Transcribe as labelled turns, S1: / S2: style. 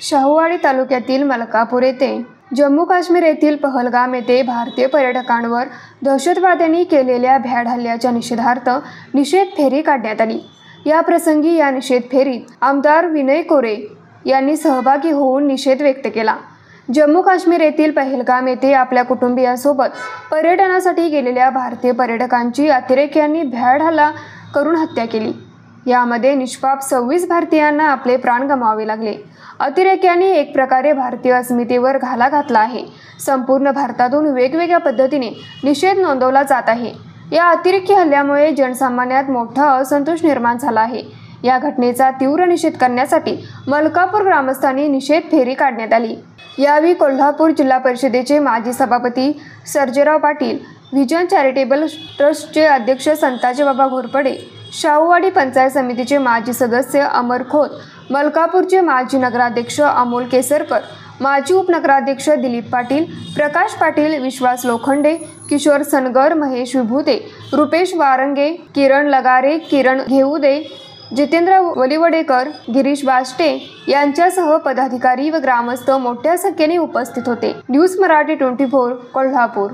S1: शाहूवाडी तालुक्यातील मलकापूर येथे जम्मू काश्मीर येथील पहलगाम येथे भारतीय पर्यटकांवर दहशतवाद्यांनी केलेल्या भ्याड हल्ल्याच्या निषेधार्थ निषेध फेरी काढण्यात आली। या प्रसंगी या निषेध फेरीत आमदार विनय कोरे यांनी सहभागी होऊन निषेध व्यक्त केला। जम्मू काश्मीर येथील पहलगाम येथे आपल्या कुटुंबियांसोबत पर्यटनासाठी गेलेल्या भारतीय पर्यटकांची अतिरेक्यांनी भ्याड हल्ला करून हत्या केली। यामध्ये निष्पाप 26 भारतीयांना आपले प्राण गमवावे लागले। अतिरेक्यांनी एक प्रकारे भारतीय अस्मितेवर घाला घातला आहे। संपूर्ण भारतातून वेगवेगळ्या पद्धतीने निषेध नोंदवला जात आहे। या अतिरेकी हल्ल्यामुळे जनसामान्यात मोठा असंतोष निर्माण झाला आहे। या घटनेचा तीव्र निषेध करण्यासाठी मलकापूर ग्रामस्थांनी निषेध फेरी काढण्यात आली। यावेळी कोल्हापूर जिल्हा परिषदेचे माजी सभापती सर्जेराव पाटील, व्हिजन चॅरिटेबल ट्रस्टचे अध्यक्ष संताजी बाबा घोरपडे, शाहूवाडी पंचायत समितीचे माजी सदस्य अमर खोत, मलकापूरचे माजी नगराध्यक्ष अमोल केसरकर, माजी उपनगराध्यक्ष दिलीप पाटील, प्रकाश पाटील, विश्वास लोखंडे, किशोर सनगर, महेश विभूते, रुपेश वारंगे, किरण लगारे, किरण घेऊदे, जितेंद्र वलिवडेकर, गिरीश बाष्टे यांच्यासह पदाधिकारी व ग्रामस्थ मोठ्या संख्येने उपस्थित होते। न्यूज मराठी 24 कोल्हापूर।